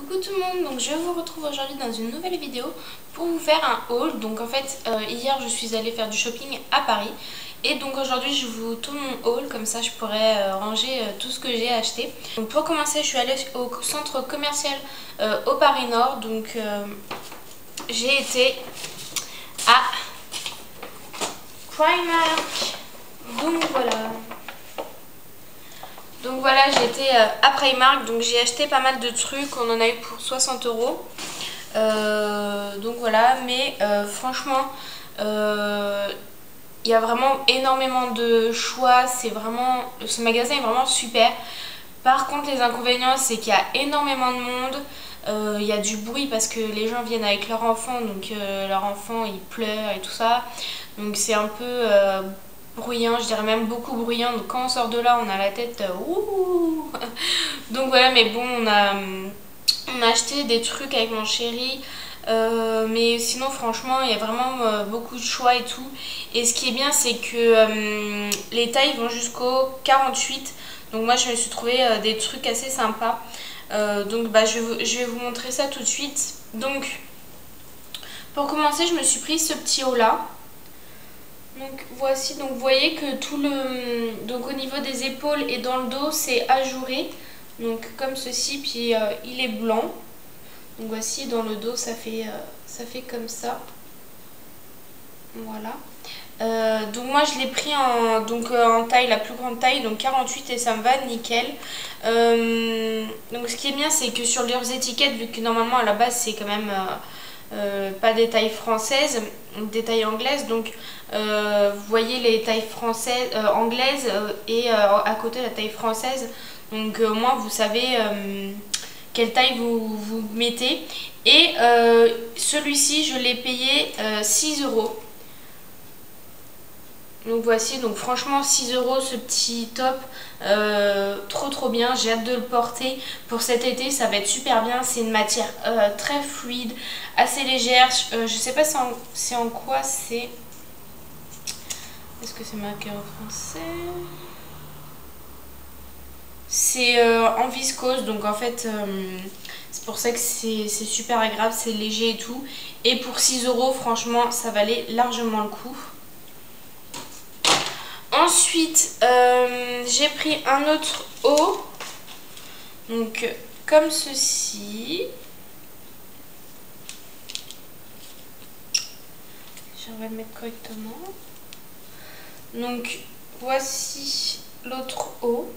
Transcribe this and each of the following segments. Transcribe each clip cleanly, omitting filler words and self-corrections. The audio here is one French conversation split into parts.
Coucou tout le monde, donc je vous retrouve aujourd'hui dans une nouvelle vidéo pour vous faire un haul. Donc en fait hier je suis allée faire du shopping à Paris et donc aujourd'hui je vous tourne mon haul, comme ça je pourrais ranger tout ce que j'ai acheté. Donc pour commencer je suis allée au centre commercial au Paris Nord, donc j'ai été à Primark, donc voilà. Donc voilà, j'ai été à Primark, donc j'ai acheté pas mal de trucs, on en a eu pour 60 €. Donc voilà, mais franchement, il y a vraiment énormément de choix, ce magasin est vraiment super. Par contre, les inconvénients, c'est qu'il y a énormément de monde, il y a du bruit parce que les gens viennent avec leur enfant, donc leur enfant il pleure et tout ça, donc c'est un peu bruyant, je dirais même beaucoup bruyant. Donc quand on sort de là, on a la tête ouh. Donc voilà, mais bon, on a acheté des trucs avec mon chéri. Mais sinon franchement il y a vraiment beaucoup de choix et tout. Et ce qui est bien, c'est que les tailles vont jusqu'au 48. Donc moi je me suis trouvé des trucs assez sympas. Donc bah, je vais vous montrer ça tout de suite. Donc pour commencer, je me suis pris ce petit haut là. Donc voici, donc vous voyez que donc au niveau des épaules et dans le dos c'est ajouré, donc comme ceci, puis il est blanc. Donc voici, dans le dos ça fait comme ça, voilà. Donc moi je l'ai pris en taille, la plus grande taille, donc 48, et ça me va nickel. Donc ce qui est bien, c'est que sur leurs étiquettes, vu que normalement à la base c'est quand même pas des tailles françaises, des tailles anglaises, donc vous voyez les tailles françaises, anglaises, et à côté la taille française, donc au moins vous savez quelle taille vous mettez. Et celui-ci je l'ai payé 6 €. Donc voici, donc franchement 6 € ce petit top, trop bien, j'ai hâte de le porter pour cet été, ça va être super bien. C'est une matière très fluide, assez légère, je sais pas c'est en quoi c'est, est-ce que c'est marqué en français? C'est en viscose, donc en fait c'est pour ça que c'est super agréable, c'est léger et tout. Et pour 6 € franchement ça valait largement le coup. Ensuite, j'ai pris un autre haut, donc comme ceci. J'aimerais le mettre correctement. Donc voici l'autre haut.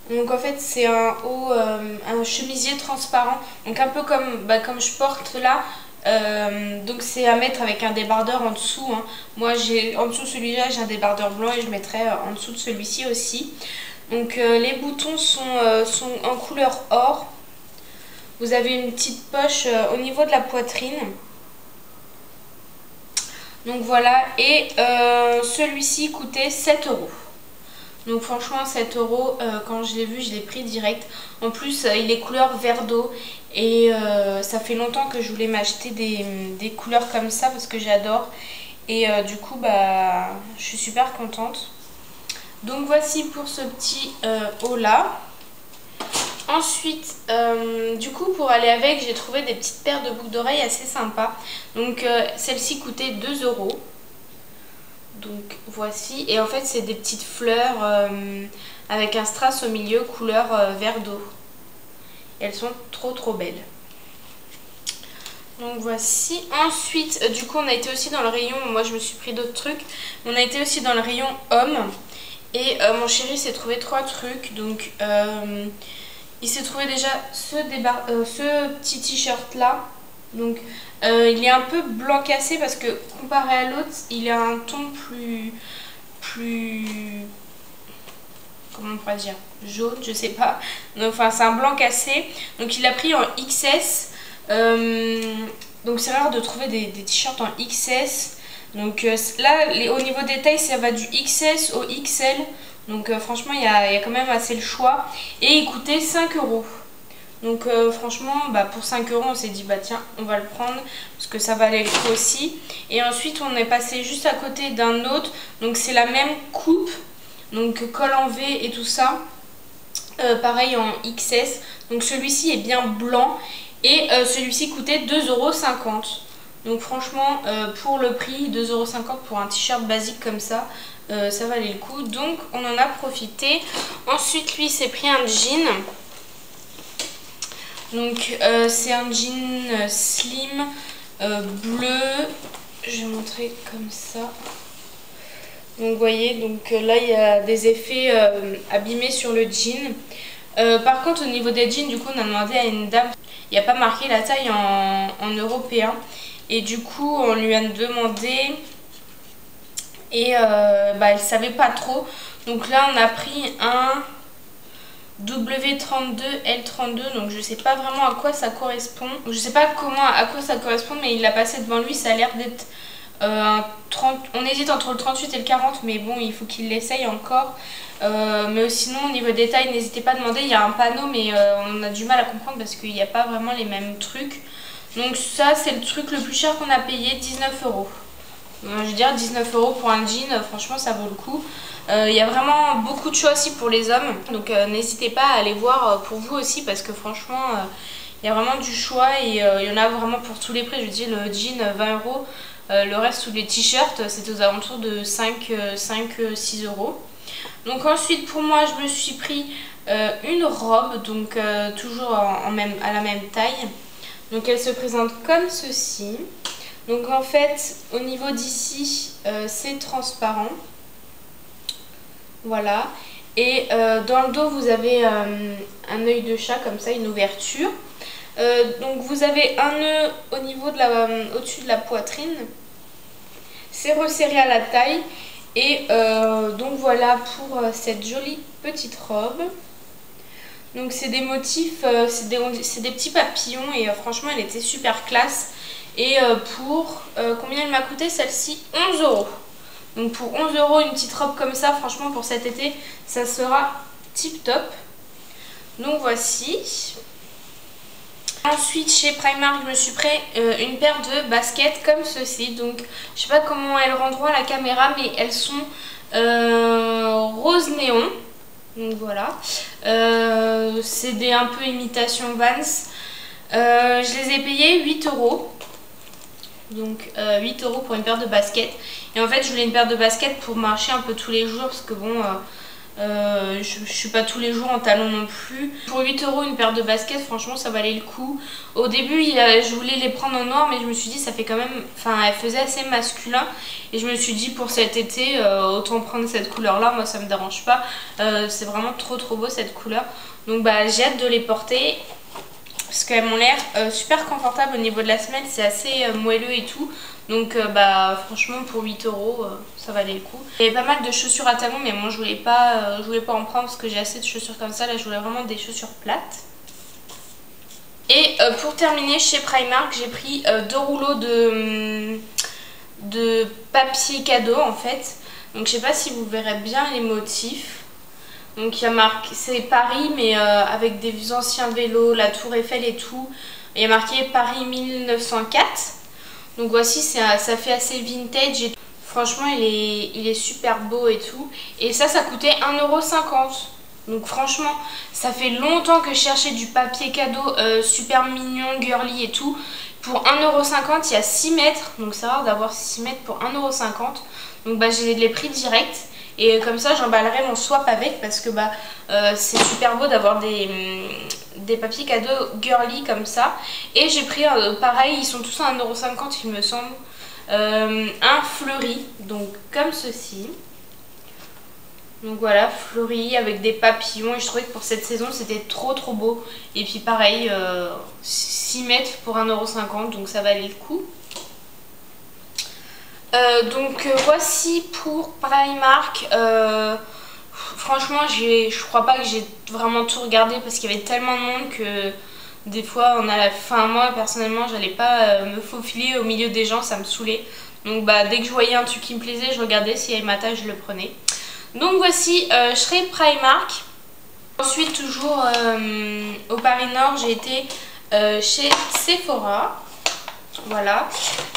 Donc en fait c'est un haut, un chemisier transparent, donc un peu comme je porte là. Donc c'est à mettre avec un débardeur en dessous, hein. Moi j'ai en dessous celui-là, j'ai un débardeur blanc et je mettrai en dessous de celui-ci aussi. Donc les boutons sont en couleur or. Vous avez une petite poche au niveau de la poitrine. Donc voilà, et celui-ci coûtait 7 €. Donc franchement 7 €, quand je l'ai vu, je l'ai pris direct. En plus il est couleur vert d'eau. Et ça fait longtemps que je voulais m'acheter des couleurs comme ça parce que j'adore. Et du coup bah je suis super contente. Donc voici pour ce petit haut là. Ensuite du coup pour aller avec, j'ai trouvé des petites paires de boucles d'oreilles assez sympas. Donc celle-ci coûtait 2 €. Donc voici, et en fait c'est des petites fleurs avec un strass au milieu couleur vert d'eau. Elles sont trop belles. Donc voici. Ensuite du coup on a été aussi dans le rayon, moi je me suis pris d'autres trucs, on a été aussi dans le rayon hommes. Et mon chéri s'est trouvé 3 trucs. Donc il s'est trouvé déjà ce petit t-shirt là. Donc il est un peu blanc cassé parce que comparé à l'autre il a un ton plus comment on pourrait dire, jaune, je sais pas. Enfin c'est un blanc cassé. Donc il a pris en XS. Donc c'est rare de trouver des t-shirts en XS. Donc là au niveau des tailles ça va du XS au XL. Donc franchement il y a quand même assez le choix. Et il coûtait 5 €. Donc franchement bah, pour 5 € on s'est dit bah tiens on va le prendre parce que ça valait le coup aussi. Et ensuite on est passé juste à côté d'un autre. Donc c'est la même coupe, donc col en V et tout ça. pareil en XS. Donc celui-ci est bien blanc et celui-ci coûtait 2,50 €. Donc franchement pour le prix 2,50 € pour un t-shirt basique comme ça, ça valait le coup. Donc on en a profité. Ensuite lui s'est pris un jean. Donc c'est un jean slim bleu. Je vais montrer comme ça. Donc vous voyez, donc là il y a des effets abîmés sur le jean. Par contre au niveau des jeans, du coup on a demandé à une dame, il n'y a pas marqué la taille en européen. Et du coup on lui a demandé et elle savait pas trop. Donc là on a pris un W32 L32, donc je sais pas vraiment à quoi ça correspond. Je sais pas à quoi ça correspond, mais il l'a passé devant lui, ça a l'air d'être un 30, on hésite entre le 38 et le 40, mais bon il faut qu'il l'essaye encore. Mais sinon au niveau des tailles, n'hésitez pas à demander, il y a un panneau mais on a du mal à comprendre parce qu'il n'y a pas vraiment les mêmes trucs. Donc ça c'est le truc le plus cher qu'on a payé, 19 €. Je veux dire 19 € pour un jean, franchement ça vaut le coup. Il y a vraiment beaucoup de choix aussi pour les hommes, donc n'hésitez pas à aller voir pour vous aussi parce que franchement il y a vraiment du choix et il y en a vraiment pour tous les prix. Je dis le jean 20 €, le reste tous les t-shirts c'est aux alentours de 5-6 €. Donc ensuite pour moi je me suis pris une robe, donc toujours à la même taille. Donc elle se présente comme ceci. Donc en fait au niveau d'ici c'est transparent. Voilà. Et dans le dos vous avez un œil de chat comme ça, une ouverture. Donc vous avez un nœud au niveau de au-dessus de la poitrine. C'est resserré à la taille. Et donc voilà pour cette jolie petite robe. Donc c'est des motifs, c'est des petits papillons et franchement elle était super classe. Et pour combien elle m'a coûté celle-ci? 11 €. Donc pour 11 € une petite robe comme ça, franchement pour cet été ça sera tip top. Donc voici. Ensuite chez Primark je me suis pris une paire de baskets comme ceci. Donc je sais pas comment elles rendront à la caméra mais elles sont rose néon. Donc voilà. C'est un peu imitation Vans. Je les ai payées 8 €. Donc 8 € pour une paire de baskets. Et en fait je voulais une paire de baskets pour marcher un peu tous les jours parce que bon je suis pas tous les jours en talons non plus. Pour 8 € une paire de baskets, franchement ça valait le coup. Au début je voulais les prendre en noir mais je me suis dit ça fait quand même, enfin elle faisait assez masculin. Et je me suis dit pour cet été autant prendre cette couleur là, moi ça me dérange pas. C'est vraiment trop beau cette couleur. Donc j'ai hâte de les porter. Parce qu'elles m'ont l'air super confortables au niveau de la semelle, c'est assez moelleux et tout. Donc franchement pour 8 € ça valait le coup. Il y avait pas mal de chaussures à talons mais moi je voulais pas en prendre parce que j'ai assez de chaussures comme ça. Là je voulais vraiment des chaussures plates. Et pour terminer chez Primark j'ai pris 2 rouleaux de papier cadeau en fait. Donc je sais pas si vous verrez bien les motifs. Donc il y a marqué, c'est Paris mais avec des anciens vélos, la tour Eiffel et tout. Il y a marqué Paris 1904. Donc voici, ça fait assez vintage. Et franchement il est super beau et tout. Et ça coûtait 1,50 €. Donc franchement ça fait longtemps que je cherchais du papier cadeau super mignon, girly et tout. Pour 1,50 € il y a 6 mètres. Donc c'est rare d'avoir 6 mètres pour 1,50 €. Donc je les pris direct. Et comme ça j'emballerai mon swap avec parce que c'est super beau d'avoir des papiers cadeaux girly comme ça. Et j'ai pris pareil, ils sont tous à 1,50 € il me semble, un fleuri, donc comme ceci. Donc voilà, fleuri avec des papillons et je trouvais que pour cette saison c'était trop beau. Et puis pareil, 6 mètres pour 1,50 €, donc ça valait le coup. Donc voici pour Primark. Franchement je crois pas que j'ai vraiment tout regardé parce qu'il y avait tellement de monde que des fois moi personnellement j'allais pas me faufiler au milieu des gens, ça me saoulait. Donc dès que je voyais un truc qui me plaisait je regardais, s'il y avait ma taille je le prenais. Donc voici chez Primark. Ensuite toujours au Paris Nord j'ai été chez Sephora. Voilà,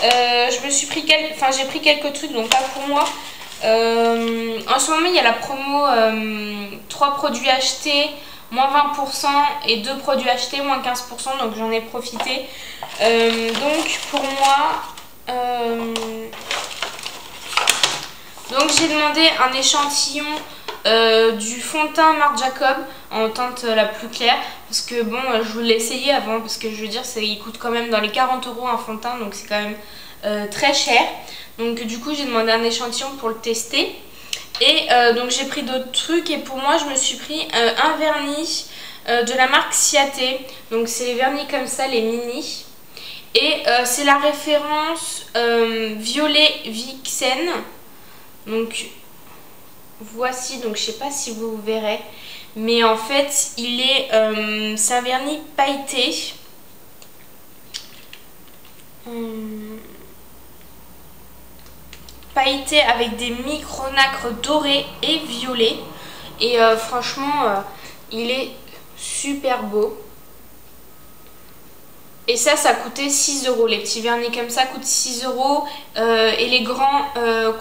je me suis pris j'ai pris quelques trucs, donc pas pour moi. En ce moment il y a la promo 3 produits achetés moins 20% et 2 produits achetés, moins 15%, donc j'en ai profité. Donc pour moi, donc j'ai demandé un échantillon du fond de teint Marc Jacob en teinte la plus claire, parce que bon, je voulais l'essayer avant, parce que je veux dire, il coûte quand même dans les 40 € un fond de teint, donc c'est quand même très cher. Donc du coup j'ai demandé un échantillon pour le tester. Et donc j'ai pris d'autres trucs, et pour moi je me suis pris un vernis de la marque Ciaté. Donc c'est les vernis comme ça, les mini. Et c'est la référence Violet Vixen. Donc voici, donc je sais pas si vous verrez, mais en fait c'est un vernis pailleté. Pailleté avec des micro-nacres dorés et violets. Et franchement, il est super beau. Et ça coûtait 6 €. Les petits vernis comme ça coûtent 6 € et les grands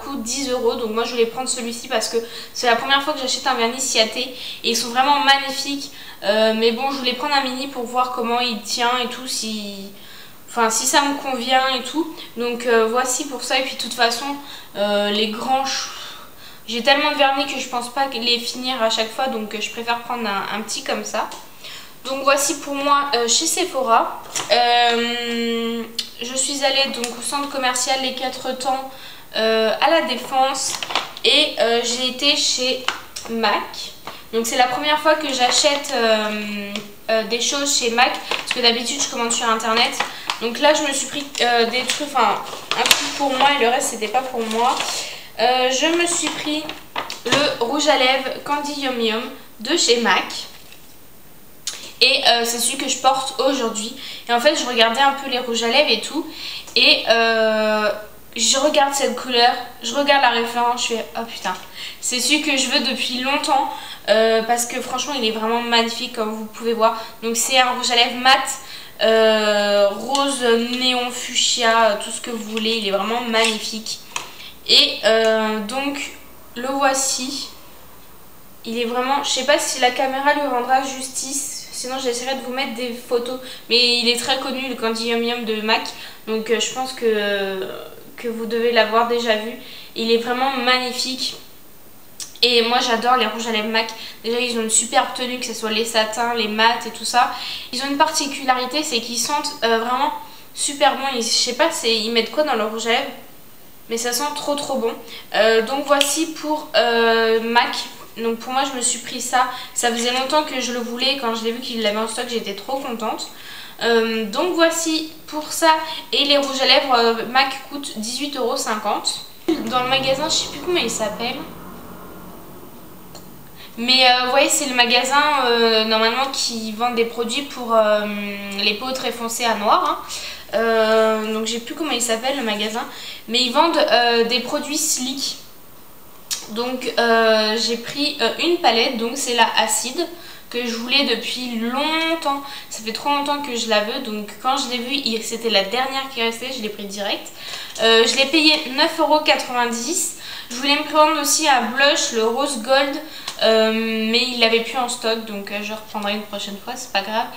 coûtent 10 €. Donc moi je voulais prendre celui-ci parce que c'est la première fois que j'achète un vernis Ciaté. Et ils sont vraiment magnifiques. Mais bon, je voulais prendre un mini pour voir comment il tient et tout, si ça me convient et tout. Donc voici pour ça. Et puis de toute façon, les grands, j'ai tellement de vernis que je pense pas les finir à chaque fois. Donc je préfère prendre un petit comme ça. Donc voici pour moi chez Sephora. Je suis allée donc au centre commercial Les 4 Temps à La Défense. Et j'ai été chez MAC. Donc c'est la première fois que j'achète des choses chez MAC. Parce que d'habitude je commande sur internet. Donc là je me suis pris des trucs, un truc pour moi et le reste c'était pas pour moi. Je me suis pris le rouge à lèvres Candy Yum Yum de chez MAC. Et c'est celui que je porte aujourd'hui. Et en fait je regardais un peu les rouges à lèvres et tout. Et je regarde cette couleur, je regarde la référence, je fais oh putain, c'est celui que je veux depuis longtemps. Parce que franchement il est vraiment magnifique comme vous pouvez voir. Donc c'est un rouge à lèvres mat, rose, néon, fuchsia, tout ce que vous voulez. Il est vraiment magnifique. Et donc le voici. Il est vraiment, je sais pas si la caméra lui rendra justice. Sinon j'essaierai de vous mettre des photos. Mais il est très connu, le Candy Yum Yum de MAC. Donc je pense que vous devez l'avoir déjà vu. Il est vraiment magnifique. Et moi j'adore les rouges à lèvres MAC. Déjà ils ont une superbe tenue, que ce soit les satins, les mats et tout ça. Ils ont une particularité, c'est qu'ils sentent vraiment super bon. Je sais pas ils mettent quoi dans leur rouge à lèvres, mais ça sent trop bon. Donc voici pour MAC. Donc pour moi je me suis pris ça. Ça faisait longtemps que je le voulais. Quand je l'ai vu qu'il l'avait en stock, j'étais trop contente. Donc voici pour ça. Et les rouges à lèvres MAC coûtent 18,50 €. Dans le magasin, je sais plus comment il s'appelle. Mais vous voyez, c'est le magasin normalement qui vend des produits pour les peaux très foncées à noir. Donc je sais plus comment il s'appelle le magasin. Mais ils vendent des produits Sleek. Donc j'ai pris une palette, donc c'est la acide que je voulais depuis longtemps. Ça fait trop longtemps que je la veux, donc quand je l'ai vue, c'était la dernière qui restait, je l'ai pris direct. Je l'ai payé 9,90 €. Je voulais me prendre aussi un blush, le rose gold, mais il l'avait plus en stock, donc je reprendrai une prochaine fois, c'est pas grave.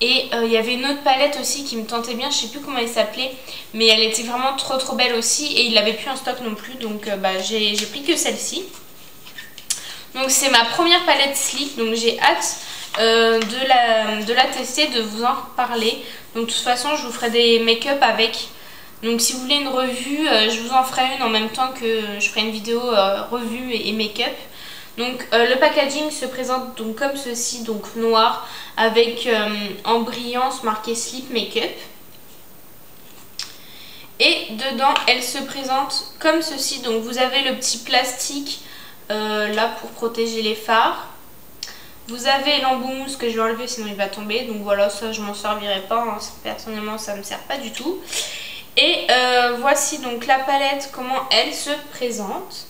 Et il y avait une autre palette aussi qui me tentait bien, je sais plus comment elle s'appelait, mais elle était vraiment trop belle aussi et il l'avait plus en stock non plus, donc j'ai pris que celle-ci. Donc c'est ma première palette Sleek, donc j'ai hâte de la tester, de vous en parler. Donc de toute façon je vous ferai des make-up avec. Donc si vous voulez une revue, je vous en ferai une en même temps que je ferai une vidéo revue et make-up. Donc le packaging se présente donc comme ceci, donc noir avec en brillance marqué Sleep Makeup. Et dedans elle se présente comme ceci, donc vous avez le petit plastique là pour protéger les fards. Vous avez l'embout mousse que je vais enlever sinon il va tomber, donc voilà, ça je m'en servirai pas, hein. Personnellement ça me sert pas du tout. Et voici donc la palette, comment elle se présente.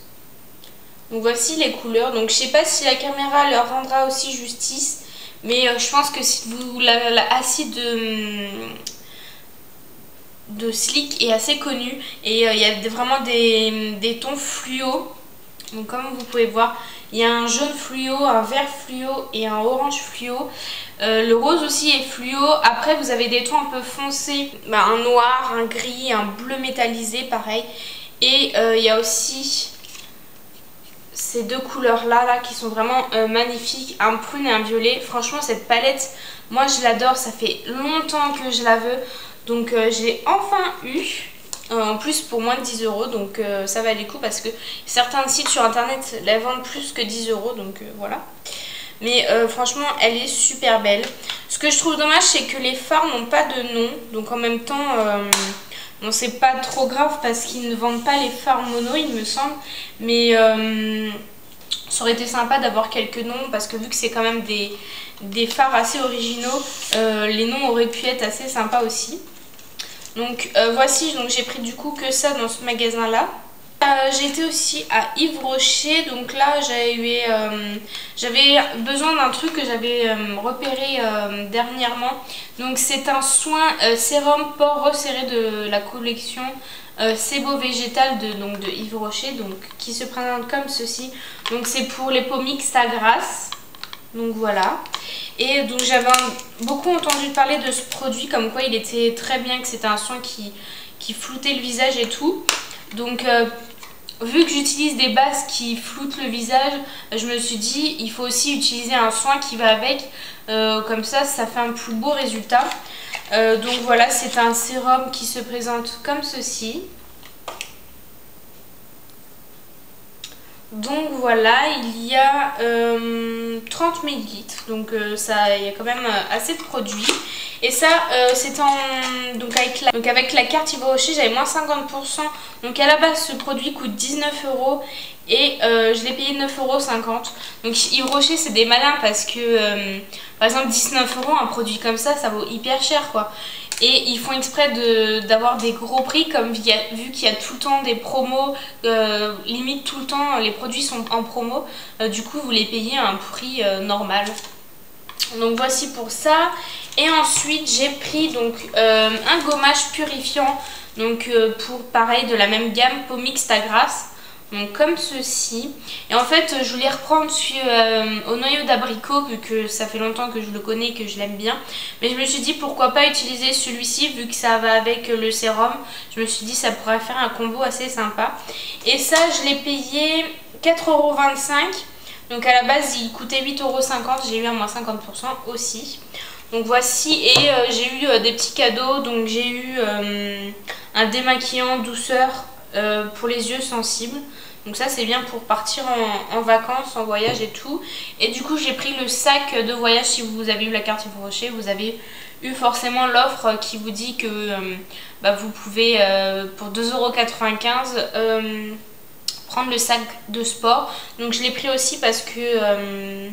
Donc voici les couleurs. Donc je sais pas si la caméra leur rendra aussi justice, mais je pense que si vous la acide de Sleek est assez connue et il y a vraiment des tons fluo. Donc comme vous pouvez voir, il y a un jaune fluo, un vert fluo et un orange fluo. Le rose aussi est fluo. Après vous avez des tons un peu foncés, un noir, un gris, un bleu métallisé pareil. Et il y a aussi ces deux couleurs là qui sont vraiment magnifiques, un prune et un violet. Franchement cette palette, moi je l'adore, ça fait longtemps que je la veux. Donc je l'ai enfin eu. En plus pour moins de 10 €, donc ça valait le coup parce que certains sites sur internet la vendent plus que 10 €, donc voilà. Mais franchement elle est super belle. Ce que je trouve dommage c'est que les fards n'ont pas de nom, donc en même temps bon, c'est pas trop grave parce qu'ils ne vendent pas les fards mono il me semble. Mais ça aurait été sympa d'avoir quelques noms parce que vu que c'est quand même des fards assez originaux, les noms auraient pu être assez sympas aussi. Donc voici, donc j'ai pris du coup que ça dans ce magasin là. J'ai été aussi à Yves Rocher, donc là j'avais besoin d'un truc que j'avais repéré dernièrement. Donc c'est un soin sérum pores resserré de la collection Sebo Végétal de Yves Rocher, donc qui se présente comme ceci. Donc c'est pour les peaux mixtes à grasse. Donc voilà. Et donc j'avais beaucoup entendu parler de ce produit, comme quoi il était très bien, que c'était un soin qui floutait le visage et tout. Donc vu que j'utilise des bases qui floutent le visage, je me suis dit il faut aussi utiliser un soin qui va avec. Comme ça fait un plus beau résultat. Donc voilà, c'est un sérum qui se présente comme ceci. Donc voilà, il y a 30 ml, donc il y a quand même assez de produits. Et ça, c'est donc avec la carte Yves Rocher, j'avais moins 50%. Donc à la base, ce produit coûte 19 € et je l'ai payé 9,50 €. Donc Yves Rocher, c'est des malins parce que, par exemple, 19 €, un produit comme ça vaut hyper cher quoi. Et ils font exprès d'avoir des gros prix, comme vu qu'il y a tout le temps des promos, limite tout le temps les produits sont en promo, du coup vous les payez à un prix normal. Donc voici pour ça. Et ensuite j'ai pris donc un gommage purifiant, donc pour pareil de la même gamme, peau mixte à grasse. Donc comme ceci. Et en fait je voulais reprendre au noyau d'abricot vu que ça fait longtemps que je le connais et que je l'aime bien. Mais je me suis dit pourquoi pas utiliser celui-ci vu que ça va avec le sérum. Je me suis dit ça pourrait faire un combo assez sympa. Et ça je l'ai payé 4,25 €. Donc à la base il coûtait 8,50 €. J'ai eu à moins 50% aussi. Donc voici, et j'ai eu des petits cadeaux. Donc j'ai eu un démaquillant douceur pour les yeux sensibles. Donc ça c'est bien pour partir en vacances, en voyage et tout. Et du coup j'ai pris le sac de voyage. Si vous avez eu la carte Yves Rocher, vous avez eu forcément l'offre qui vous dit que vous pouvez pour 2,95 € prendre le sac de sport. Donc je l'ai pris aussi parce que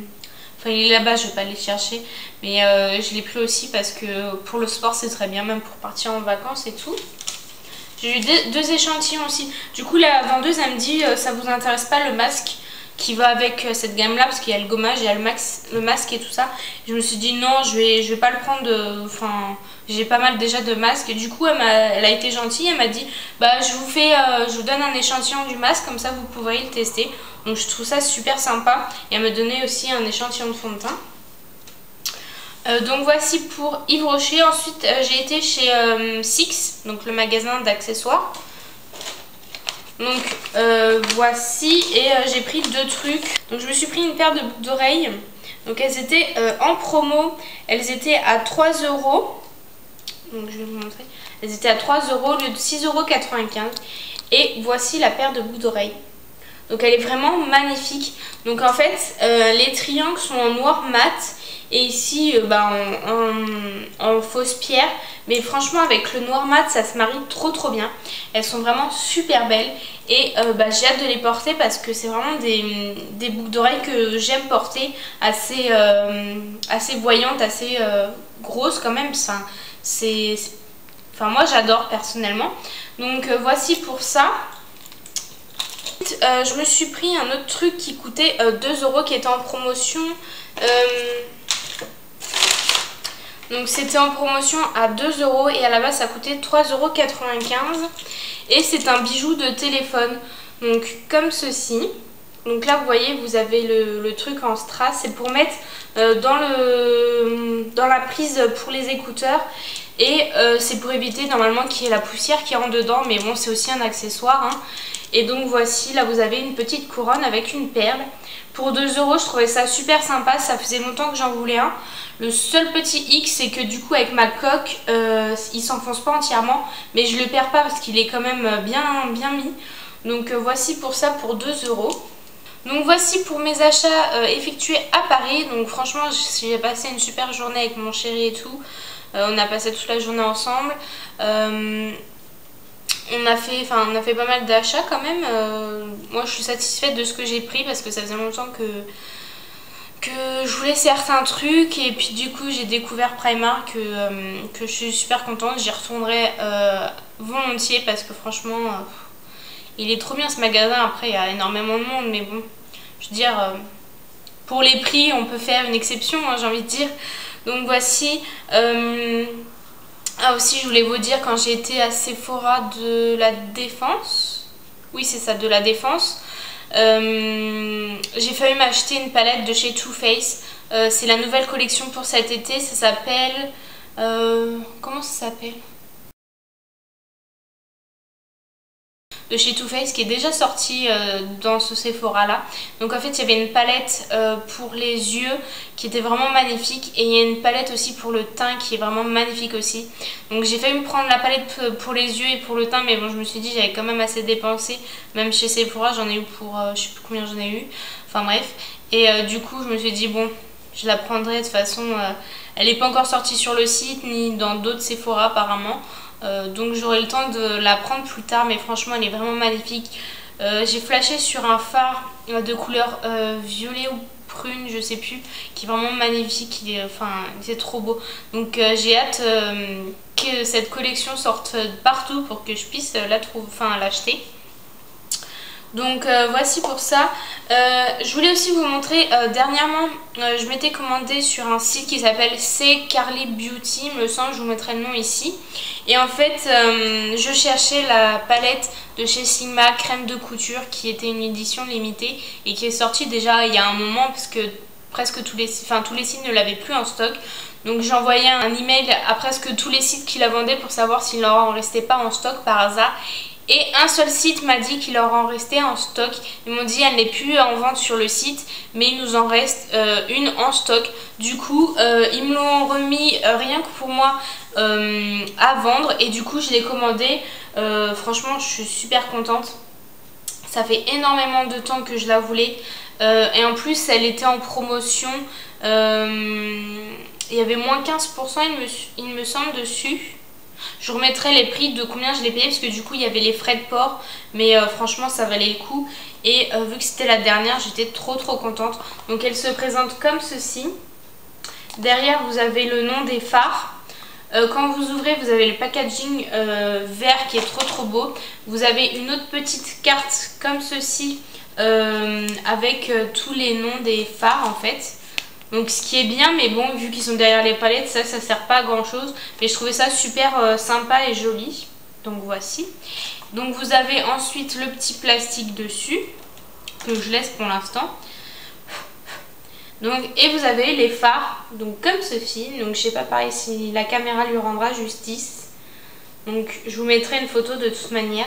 enfin il est là-bas, je vais pas aller le chercher, mais je l'ai pris aussi parce que pour le sport c'est très bien, même pour partir en vacances et tout. J'ai eu deux échantillons aussi. Du coup la vendeuse elle me dit ça vous intéresse pas le masque qui va avec cette gamme là, parce qu'il y a le gommage, il y a le masque et tout ça. Je me suis dit non, je vais pas le prendre, enfin j'ai pas mal déjà de masques. Et du coup elle a été gentille, elle m'a dit je vous donne un échantillon du masque, comme ça vous pourrez le tester. Donc je trouve ça super sympa. Et elle m'a donné aussi un échantillon de fond de teint. Donc voici pour Yves Rocher. Ensuite j'ai été chez Six, donc le magasin d'accessoires. Donc voici, et j'ai pris deux trucs. Donc je me suis pris une paire de boucles d'oreilles. Donc elles étaient en promo, elles étaient à 3 €. Donc je vais vous montrer. Elles étaient à 3 € au lieu de 6,95 €. Et voici la paire de boucles d'oreilles. Donc elle est vraiment magnifique. Donc en fait les triangles sont en noir mat. Et ici en fausse pierre. Mais franchement avec le noir mat ça se marie trop bien. Elles sont vraiment super belles. Et j'ai hâte de les porter parce que c'est vraiment des boucles d'oreilles que j'aime porter. Assez voyantes, assez grosses quand même. Enfin moi j'adore personnellement. Donc voici pour ça. Je me suis pris un autre truc qui coûtait 2 € qui était en promotion. Donc c'était en promotion à 2 € et à la base ça coûtait 3,95 €. Et c'est un bijou de téléphone. Donc comme ceci. Donc là vous voyez, vous avez le truc en strass, c'est pour mettre dans la prise pour les écouteurs. Et c'est pour éviter normalement qu'il y ait la poussière qui rentre dedans, mais bon c'est aussi un accessoire hein. Et donc voici, là vous avez une petite couronne avec une perle. Pour 2 €, je trouvais ça super sympa, ça faisait longtemps que j'en voulais un. Le seul petit hic, c'est que du coup avec ma coque, il s'enfonce pas entièrement, mais je le perds pas parce qu'il est quand même bien mis. Donc voici pour ça pour 2 €. Donc voici pour mes achats effectués à Paris. Donc franchement j'ai passé une super journée avec mon chéri et tout. On a passé toute la journée ensemble. On a fait pas mal d'achats quand même. Moi je suis satisfaite de ce que j'ai pris parce que ça faisait longtemps que je voulais certains trucs. Et puis du coup j'ai découvert Primark que je suis super contente. J'y retournerai volontiers parce que franchement il est trop bien ce magasin. Après il y a énormément de monde mais bon, je veux dire pour les prix on peut faire une exception hein, j'ai envie de dire. Donc voici... Ah aussi je voulais vous dire, quand j'ai été à Sephora de la Défense, oui c'est ça, de la Défense, j'ai failli m'acheter une palette de chez Too Faced. C'est la nouvelle collection pour cet été, ça s'appelle... comment ça s'appelle? De chez Too Faced qui est déjà sorti dans ce Sephora là. Donc en fait il y avait une palette pour les yeux qui était vraiment magnifique et il y a une palette aussi pour le teint qui est vraiment magnifique aussi. Donc j'ai failli me prendre la palette pour les yeux et pour le teint, mais bon je me suis dit j'avais quand même assez dépensé. Même chez Sephora j'en ai eu pour je sais plus combien j'en ai eu, enfin bref. Et du coup je me suis dit bon je la prendrai de toute façon, elle n'est pas encore sortie sur le site ni dans d'autres Sephora apparemment. Donc j'aurai le temps de la prendre plus tard, mais franchement elle est vraiment magnifique. J'ai flashé sur un fard de couleur violet ou prune, je sais plus, qui est vraiment magnifique, c'est trop beau. Donc j'ai hâte que cette collection sorte partout pour que je puisse l'acheter. Donc voici pour ça. Je voulais aussi vous montrer, dernièrement je m'étais commandé sur un site qui s'appelle C'est Carly Beauty, me semble, je vous mettrai le nom ici. Et en fait je cherchais la palette de chez Sigma crème de couture qui était une édition limitée et qui est sortie déjà il y a un moment parce que presque tous les sites ne l'avaient plus en stock. Donc j'ai envoyé un email à presque tous les sites qui la vendaient pour savoir s'il n'en restait pas en stock par hasard. Et un seul site m'a dit qu'il leur en restait en stock. Ils m'ont dit elle n'est plus en vente sur le site, mais il nous en reste une en stock. Du coup ils me l'ont remis rien que pour moi à vendre. Et du coup je l'ai commandé. Franchement je suis super contente. Ça fait énormément de temps que je la voulais. Et en plus elle était en promotion. Il y avait moins 15% il me semble dessus. Je vous remettrai les prix de combien je l'ai payé parce que du coup il y avait les frais de port, mais franchement ça valait le coup. Et vu que c'était la dernière, j'étais trop contente. Donc elle se présente comme ceci. Derrière vous avez le nom des fards. Quand vous ouvrez vous avez le packaging vert qui est trop beau. Vous avez une autre petite carte comme ceci avec tous les noms des fards en fait. Donc ce qui est bien, mais bon vu qu'ils sont derrière les palettes, ça sert pas à grand chose. Mais je trouvais ça super sympa et joli. Donc voici. Donc vous avez ensuite le petit plastique dessus, que je laisse pour l'instant. Donc, et vous avez les fards, donc comme ceci. Donc je sais pas pareil si la caméra lui rendra justice. Donc je vous mettrai une photo de toute manière.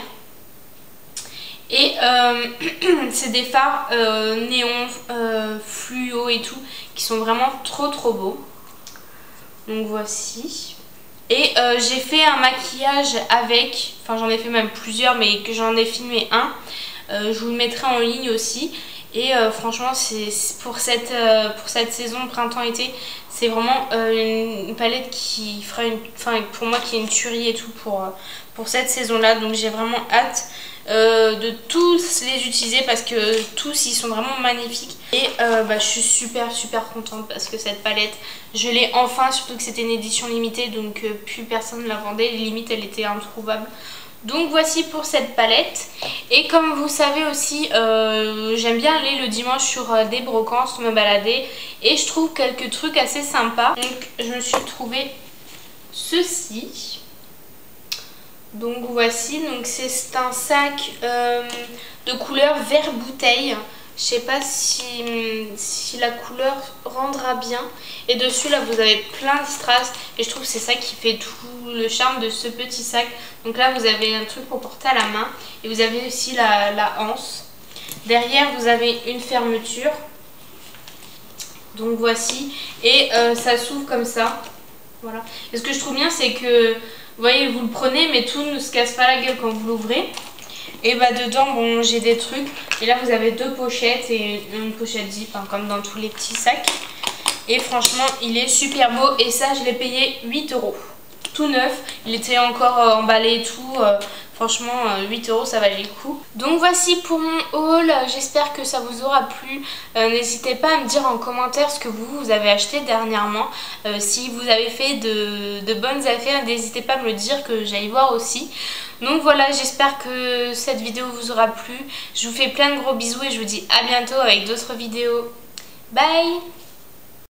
Et c'est des fards néon, fluo et tout, qui sont vraiment trop beaux. Donc voici. Et j'ai fait un maquillage avec, enfin j'en ai fait même plusieurs, mais que j'en ai filmé un. Je vous le mettrai en ligne aussi. Et franchement c'est pour cette saison printemps-été, c'est vraiment une palette qui fera pour moi qui est une tuerie et tout pour cette saison là. Donc j'ai vraiment hâte de tous les utiliser parce que tous ils sont vraiment magnifiques. Et je suis super contente parce que cette palette je l'ai enfin, surtout que c'était une édition limitée, donc plus personne ne la vendait, limite elle était introuvable. Donc voici pour cette palette. Et comme vous savez aussi, j'aime bien aller le dimanche sur des brocantes, me balader, et je trouve quelques trucs assez sympas. Donc je me suis trouvé ceci. Donc voici, donc c'est un sac de couleur vert bouteille. Je sais pas si la couleur rendra bien. Et dessus là vous avez plein de strass. Et je trouve que c'est ça qui fait tout le charme de ce petit sac. Donc là vous avez un truc pour porter à la main. Et vous avez aussi la anse. Derrière vous avez une fermeture. Donc voici. Et ça s'ouvre comme ça. Voilà. Et ce que je trouve bien c'est que, vous voyez, vous le prenez mais tout ne se casse pas la gueule quand vous l'ouvrez. Et bah dedans, bon, j'ai des trucs. Et là, vous avez 2 pochettes et une pochette zip, hein, comme dans tous les petits sacs. Et franchement, il est super beau. Et ça, je l'ai payé 8 €. Tout neuf. Il était encore emballé et tout. Franchement, 8 €, ça valait le coup. Donc voici pour mon haul. J'espère que ça vous aura plu. N'hésitez pas à me dire en commentaire ce que vous avez acheté dernièrement. Si vous avez fait de bonnes affaires, n'hésitez pas à me le dire, que j'aille voir aussi. Donc voilà, j'espère que cette vidéo vous aura plu. Je vous fais plein de gros bisous et je vous dis à bientôt avec d'autres vidéos. Bye!